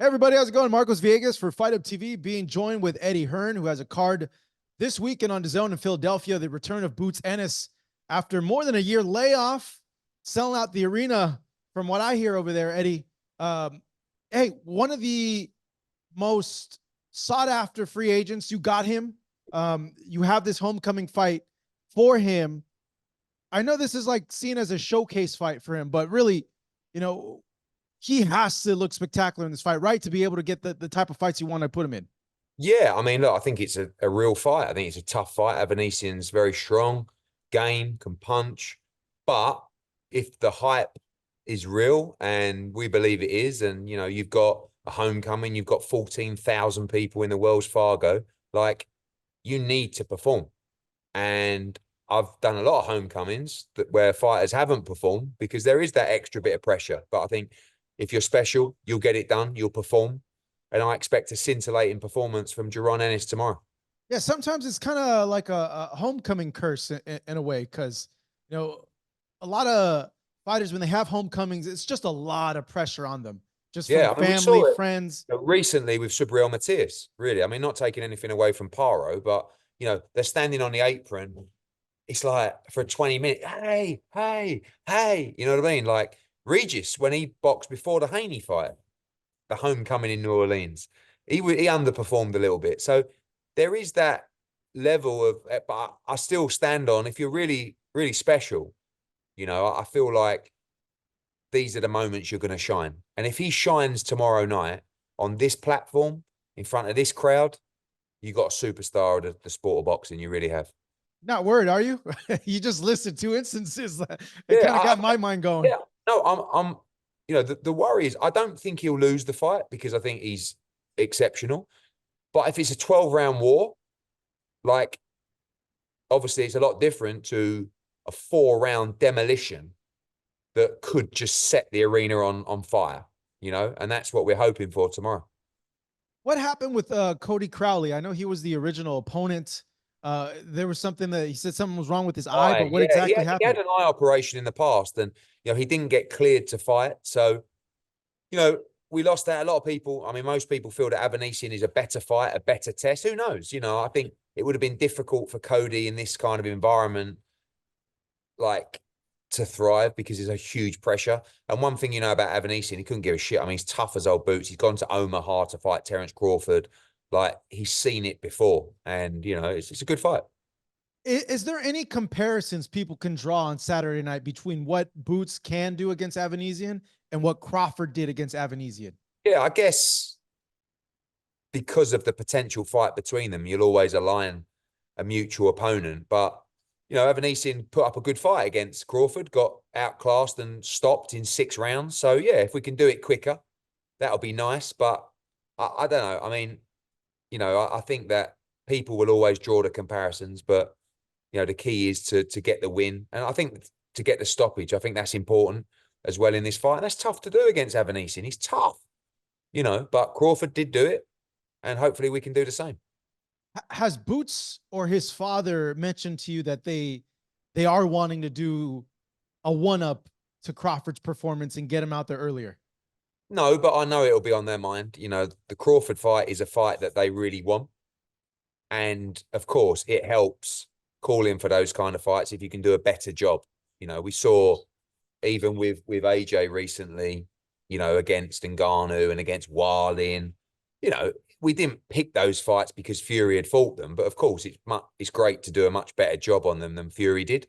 Hey everybody, how's it going? Marcos Viegas for Fight Up TV, being joined with Eddie Hearn, who has a card this weekend on DAZN in Philadelphia. The return of Boots Ennis after more than a year layoff, selling out the arena. From what I hear over there, Eddie, hey, one of the most sought after free agents. You got him. You have this homecoming fight for him. I know this is like seen as a showcase fight for him, but really, you know, he has to look spectacular in this fight, right? To be able to get the type of fights you want to put him in. Yeah, I mean, look, I think it's a real fight. I think it's a tough fight. Avanesian's very strong, game, can punch. But if the hype is real, and we believe it is, and you've got a homecoming, you've got 14,000 people in the Wells Fargo, like you need to perform. And I've done a lot of homecomings where fighters haven't performed because there is that extra bit of pressure. But I think if you're special, you'll get it done, you'll perform. And I expect a scintillating performance from Jaron Ennis tomorrow. Yeah, sometimes it's kind of like a homecoming curse in a way, because you know a lot of fighters when they have homecomings, it's just a lot of pressure on them, just from Yeah, I mean, we family, saw it friends. recently with Subriel Matias, really. I mean, not taking anything away from Paro, but, they're standing on the apron. It's like for 20 minutes, hey, hey, hey, you know what I mean? Like Regis, when he boxed before the Haney fight, the homecoming in New Orleans. He underperformed a little bit. So there is that level of, but I still stand on, if you're really, really special, I feel like these are the moments you're going to shine. And if he shines tomorrow night on this platform in front of this crowd, you got a superstar of the sport of boxing. You really have. Not worried, are you? You just listed two instances. It Yeah, kind of got my mind going. yeah. No, the worry is I don't think he'll lose the fight because I think he's exceptional. But if it's a 12-round war, like obviously it's a lot different to a 4-round demolition that could just set the arena on fire, and that's what we're hoping for tomorrow. What happened with Cody Crowley? I know he was the original opponent. There was something that he said something was wrong with his eye, but what Yeah, exactly he had happened? an eye operation in the past, and he didn't get cleared to fight. So, you know, we lost out. A lot of people, I mean, most people feel that Avanesian is a better fight, a better test. Who knows? I think it would have been difficult for Cody in this kind of environment, like to thrive because there's a huge pressure. And one thing about Avanesian, he couldn't give a shit. I mean, he's tough as old boots. He's gone to Omaha to fight Terence Crawford. Like he's seen it before, and it's a good fight. Is there any comparisons people can draw on Saturday night between what Boots can do against Avanesian and what Crawford did against Avanesian? Yeah, I guess because of the potential fight between them, you'll always align a mutual opponent. But, Evanesian put up a good fight against Crawford, got outclassed and stopped in 6 rounds. So, yeah, if we can do it quicker, that'll be nice. But I don't know. I mean, I think that people will always draw the comparisons, but, the key is to get the win. And I think to get the stoppage, I think that's important as well in this fight. And that's tough to do against Avanesian. He's tough, but Crawford did do it. And hopefully we can do the same. Has Boots or his father mentioned to you that they are wanting to do a one up to Crawford's performance and get him out there earlier? No, but I know it'll be on their mind. The Crawford fight is a fight that they really want. And of course, it helps calling for those kind of fights if you can do a better job. We saw even with AJ recently, against Ngannou and against Wallin, we didn't pick those fights because Fury had fought them. But of course, it's great to do a much better job on them than Fury did.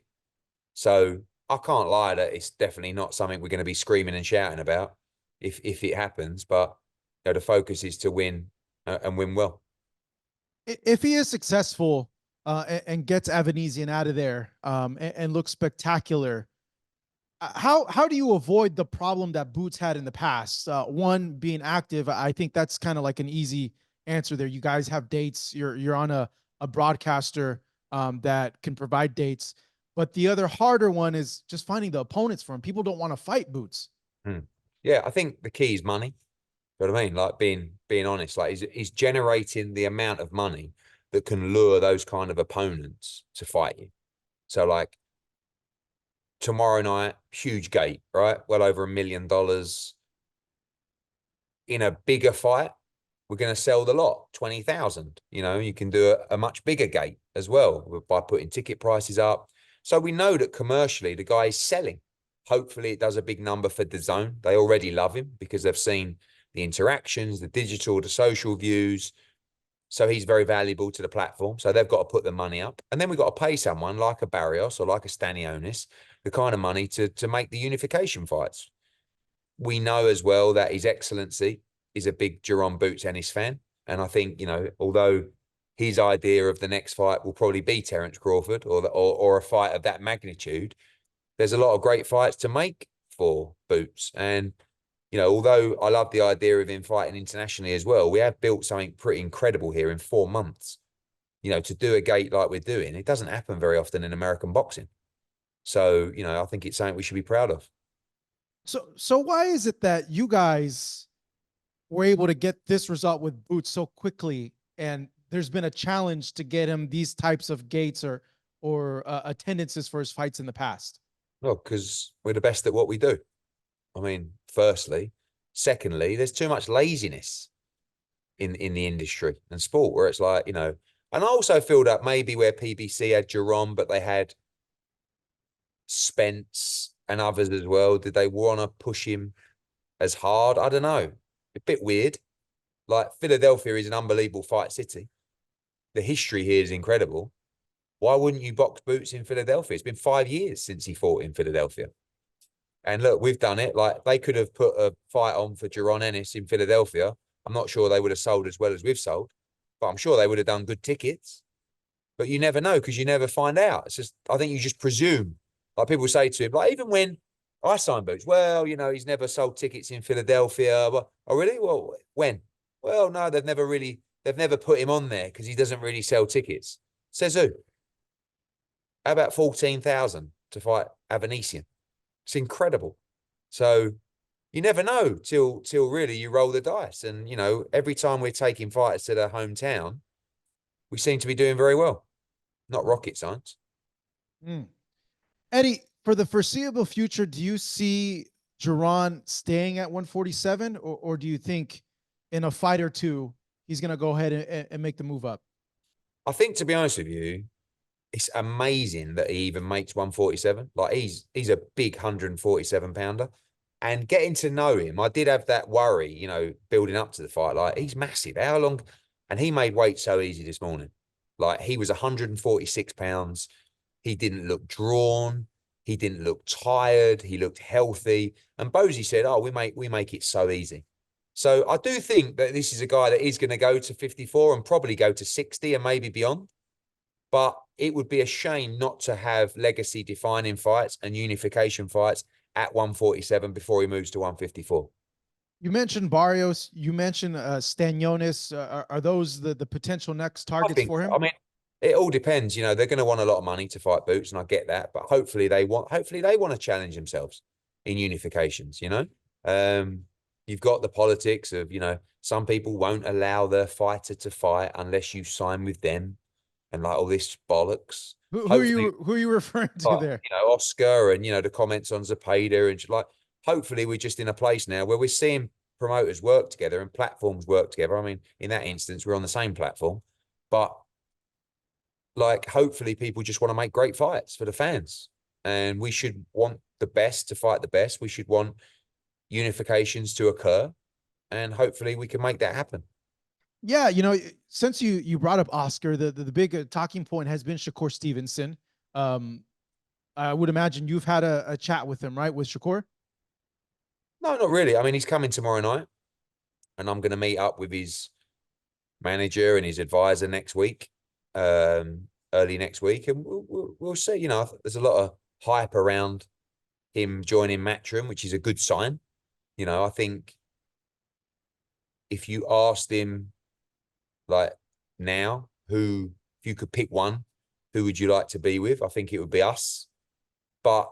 So I can't lie that it's definitely not something we're going to be screaming and shouting about if it happens. But the focus is to win and win well. If he is successful and gets Avanesian out of there and looks spectacular, how do you avoid the problem that Boots had in the past? One, being active. I think that's kind of like an easy answer there. You guys have dates. You're on a broadcaster that can provide dates. But the other harder one is just finding the opponents for him. People don't want to fight Boots. Hmm. Yeah, I think the key is money. You know what I mean? Like being honest, like he's generating the amount of money that can lure those kind of opponents to fight you. So like tomorrow night, huge gate, right? Well over $1 million. in a bigger fight, we're going to sell the lot, 20,000. You know, you can do a much bigger gate as well by putting ticket prices up. So we know that commercially the guy is selling. Hopefully it does a big number for DAZN. They already love him because they've seen the interactions, the digital, the social views. So he's very valuable to the platform. So they've got to put the money up. And then we've got to pay someone like a Barrios or like a Stanionis the kind of money to make the unification fights. We know as well that His Excellency is a big Jerome Boots Ennis fan. And I think, you know, although his idea of the next fight will probably be Terence Crawford or a fight of that magnitude, there's a lot of great fights to make for Boots. And, you know, although I love the idea of him fighting internationally as well, we have built something pretty incredible here in 4 months. You know, to do a gate like we're doing, it doesn't happen very often in American boxing. So, you know, I think it's something we should be proud of. So why is it that you guys were able to get this result with Boots so quickly, and there's been a challenge to get him these types of gates or attendances for his fights in the past? Well, because we're the best at what we do. I mean, firstly. Secondly, there's too much laziness in the industry and sport where it's like, you know, and I also feel that maybe where PBC had Jerome, but they had Spence and others as well, did they want to push him as hard? I don't know. A bit weird. Like Philadelphia is an unbelievable fight city. The history here is incredible. Why wouldn't you box Boots in Philadelphia? It's been 5 years since he fought in Philadelphia. And look, we've done it. Like they could have put a fight on for Jerron Ennis in Philadelphia. I'm not sure they would have sold as well as we've sold, but I'm sure they would have done good tickets. But you never know because you never find out. It's just, I think you just presume. Like people say to him, like even when I signed Boots, well, you know, he's never sold tickets in Philadelphia. But, oh, really? Well, when? Well, no, they've never put him on there because he doesn't really sell tickets. Says who? How about 14,000 to fight Avanesian? It's incredible. So you never know till really you roll the dice. And, you know, every time we're taking fighters to their hometown, we seem to be doing very well. Not rocket science. Mm. Eddie, for the foreseeable future, do you see Jerron staying at 147, or do you think in a fight or two he's going to go ahead and make the move up? I think, to be honest with you, it's amazing that he even makes 147. Like he's a big 147 pounder. And getting to know him, I did have that worry, you know, building up to the fight. Like he's massive. How long? And he made weight so easy this morning. Like he was 146 pounds. He didn't look drawn. He didn't look tired. He looked healthy. And Bozy said, "Oh, we make it so easy." So I do think that this is a guy that is going to go to 54 and probably go to 60 and maybe beyond. But it would be a shame not to have legacy defining fights and unification fights at 147 before he moves to 154. You mentioned Barrios. You mentioned Stanionis. Are those the potential next targets for him? I mean, it all depends. You know, they're going to want a lot of money to fight Boots, and I get that. But hopefully they want to challenge themselves in unifications. You know, you've got the politics of, you know, some people won't allow their fighter to fight unless you sign with them, and like all this bollocks. Who are you referring to there? You know, Oscar and, you know, the comments on Zepeda and like, hopefully we're just in a place now where we're seeing promoters work together and platforms work together. I mean, in that instance, we're on the same platform, but like, hopefully people just want to make great fights for the fans, and we should want the best to fight the best. We should want unifications to occur, and hopefully we can make that happen. Yeah, you know, since you brought up Oscar, the big talking point has been Shakur Stevenson. I would imagine you've had a chat with him, right? With Shakur? No, not really. I mean, he's coming tomorrow night, and I'm going to meet up with his manager and his advisor next week, early next week, and we'll see. You know, there's a lot of hype around him joining Matchroom, which is a good sign. You know, I think if you asked him, like, now, if you could pick one, who would you like to be with? I think it would be us. But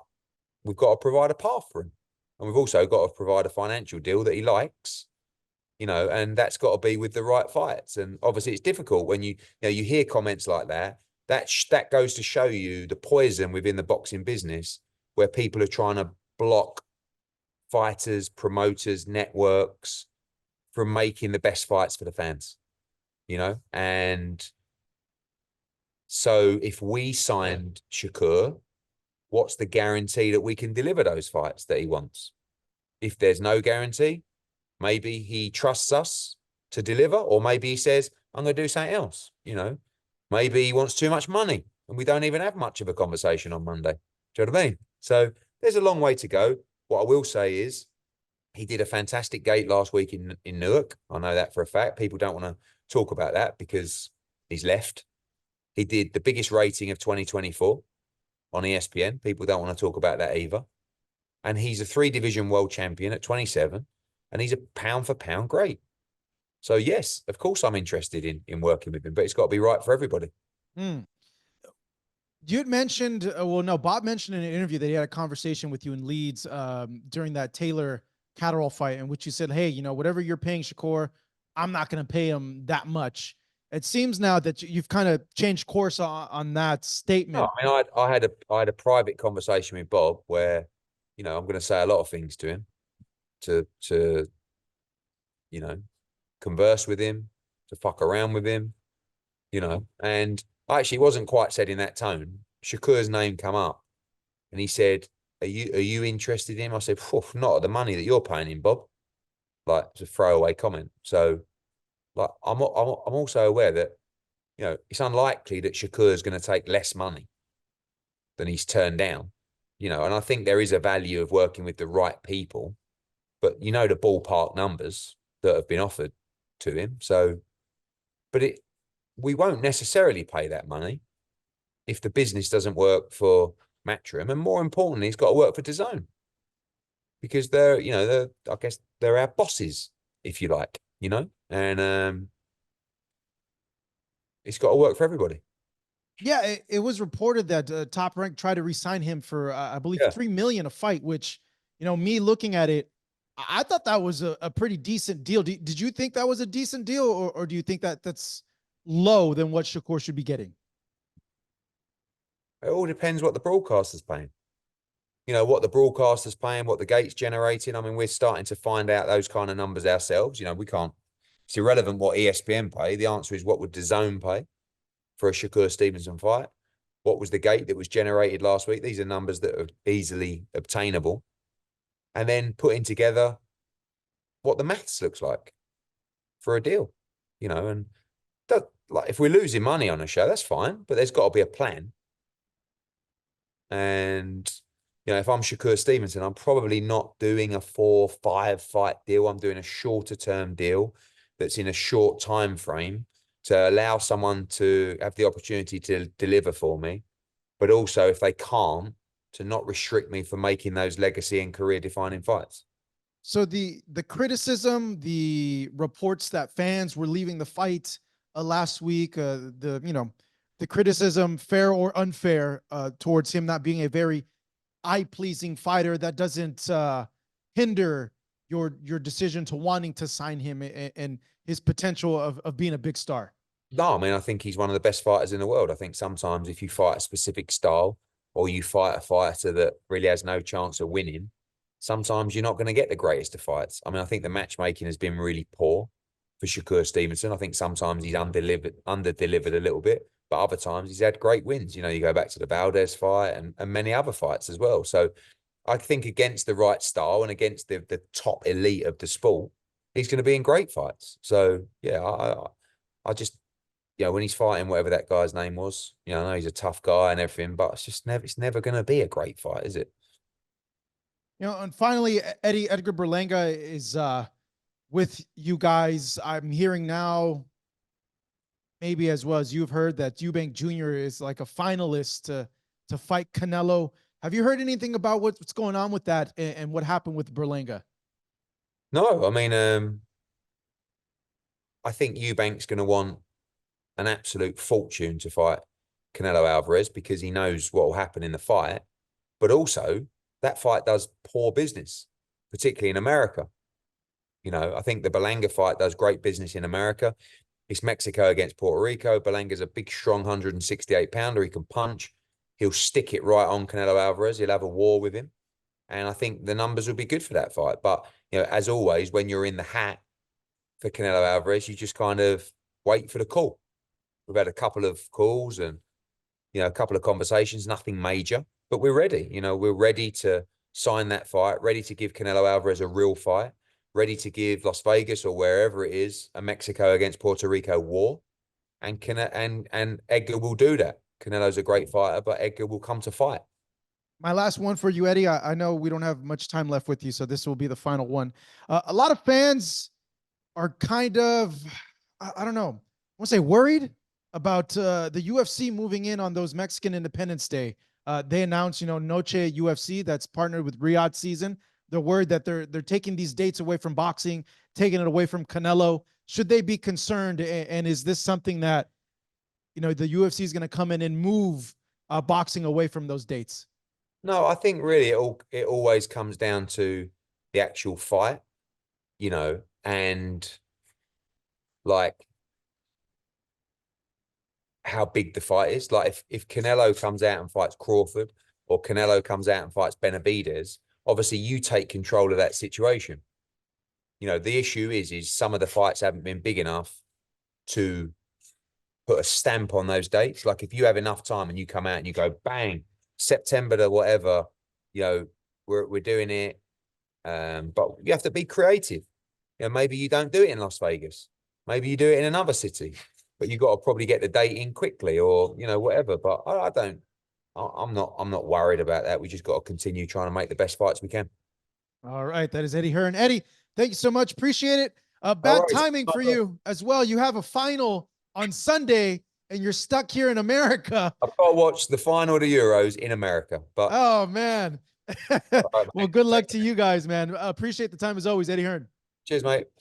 we've got to provide a path for him. And we've also got to provide a financial deal that he likes, you know, and that's got to be with the right fights. And obviously it's difficult when you hear comments like that. That goes to show you the poison within the boxing business, where people are trying to block fighters, promoters, networks from making the best fights for the fans, you know? And so if we signed Shakur, what's the guarantee that we can deliver those fights that he wants? If there's no guarantee, maybe he trusts us to deliver, or maybe he says, I'm going to do something else, you know? Maybe he wants too much money and we don't even have much of a conversation on Monday. Do you know what I mean? So there's a long way to go. What I will say is he did a fantastic gate last week in Newark. I know that for a fact. People don't want to talk about that because he's left. He did the biggest rating of 2024 on ESPN. People don't want to talk about that either. And he's a 3-division world champion at 27, and he's a pound for pound great. So yes, of course I'm interested in working with him, but it's got to be right for everybody. Mm. You had mentioned, well, no, Bob mentioned in an interview that he had a conversation with you in Leeds during that Taylor Catterall fight, in which you said, hey, you know, whatever you're paying Shakur, I'm not going to pay him that much. It seems now that you've kind of changed course on that statement. No, I mean, I had a private conversation with Bob where, you know, I'm going to say a lot of things to him, to you know, converse with him, to fuck around with him, you know. And I actually wasn't quite said in that tone. Shakur's name come up, and he said, "Are you interested in him?" I said, "Not at the money that you're paying him, Bob." Like, it's a throwaway comment. So, like, I'm also aware that, you know, it's unlikely that Shakur's going to take less money than he's turned down, you know. And I think there is a value of working with the right people, but you know the ballpark numbers that have been offered to him. So, but we won't necessarily pay that money if the business doesn't work for Matchroom, and more importantly, it's got to work for DAZN, because they're, you know, I guess they're our bosses, if you like, you know, and it's got to work for everybody. Yeah, it was reported that Top Rank tried to re-sign him for, I believe, Yeah. 3 million a fight. Which, you know, me looking at it, I thought that was a pretty decent deal. Did you think that was a decent deal, or do you think that that's low than what Shakur should be getting? It all depends what the broadcaster's paying. You know, what the broadcaster's paying, what the gate's generating. I mean, we're starting to find out those kind of numbers ourselves. You know, we can't, it's irrelevant what ESPN pay. The answer is, what would DAZN pay for a Shakur Stevenson fight? What was the gate that was generated last week? These are numbers that are easily obtainable. And then putting together what the maths looks like for a deal, you know. And that, like, if we're losing money on a show, that's fine, but there's got to be a plan. And, you know, if I'm Shakur Stevenson, I'm probably not doing a 4-5 fight deal. I'm doing a shorter term deal that's in a short time frame to allow someone to have the opportunity to deliver for me. But also, if they can't, to not restrict me from making those legacy and career defining fights. So the criticism, the reports that fans were leaving the fight last week, the, you know, the criticism, fair or unfair, towards him not being a very eye pleasing fighter, that doesn't hinder your decision to wanting to sign him and his potential of being a big star. No, I mean, I think he's one of the best fighters in the world. I think sometimes if you fight a specific style, or you fight a fighter that really has no chance of winning, sometimes you're not going to get the greatest of fights. I mean, I think the matchmaking has been really poor for Shakur Stevenson. I think sometimes he's under-delivered a little bit, but other times he's had great wins. You know, you go back to the Valdez fight and many other fights as well. So I think against the right style and against the top elite of the sport, he's going to be in great fights. So yeah, I just, you know, when he's fighting whatever that guy's name was, you know, I know he's a tough guy and everything, but it's never going to be a great fight, is it? You know, and finally, Edgar Berlanga is with you guys. I'm hearing now, maybe as well as you've heard, that Eubank Jr. is like a finalist to fight Canelo. Have you heard anything about what's going on with that and what happened with Berlanga? No, I mean, I think Eubank's going to want an absolute fortune to fight Canelo Alvarez because he knows what will happen in the fight. But also, that fight does poor business, particularly in America. You know, I think the Berlanga fight does great business in America. It's Mexico against Puerto Rico. Berlanga's a big, strong 168 pounder. He can punch. He'll stick it right on Canelo Alvarez. He'll have a war with him. And I think the numbers will be good for that fight. But, you know, as always, when you're in the hat, for Canelo Alvarez. You just kind of wait for the call. We've had a couple of calls and, you know, a couple of conversations, nothing major, but we're ready. You know, we're ready to sign that fight, ready to give Canelo Alvarez a real fight, ready to give Las Vegas or wherever it is a Mexico against Puerto Rico war. And Edgar will do that. Canelo's a great fighter, but Edgar will come to fight. My last one for you, Eddie. I know we don't have much time left with you, so this will be the final one. A lot of fans are kind of, I don't know, I want to say worried about the UFC moving in on those Mexican Independence Day. They announced, you know, Noche UFC that's partnered with Riyadh Season. They're worried that they're taking these dates away from boxing, taking it away from Canelo. Should they be concerned? And is this something that, you know, the UFC is going to come in and move boxing away from those dates? No, I think really it always comes down to the actual fight, you know, and like how big the fight is. Like if Canelo comes out and fights Crawford, or Canelo comes out and fights Benavidez, obviously you take control of that situation. You know, the issue is some of the fights haven't been big enough to put a stamp on those dates. Like if you have enough time and you come out and you go, bang, September to whatever, you know, we're doing it. But you have to be creative. You know, maybe you don't do it in Las Vegas. Maybe you do it in another city, but you got to probably get the date in quickly, or, you know, whatever. But I'm not worried about that. We just got to continue trying to make the best fights we can. All right. That is Eddie Hearn. Eddie, thank you so much. Appreciate it. Bad timing for you as well. You have a final on Sunday and you're stuck here in America. I've got to watch the final of the Euros in America. But oh, man. right, well, good luck to you guys, man. Appreciate the time as always, Eddie Hearn. Cheers, mate.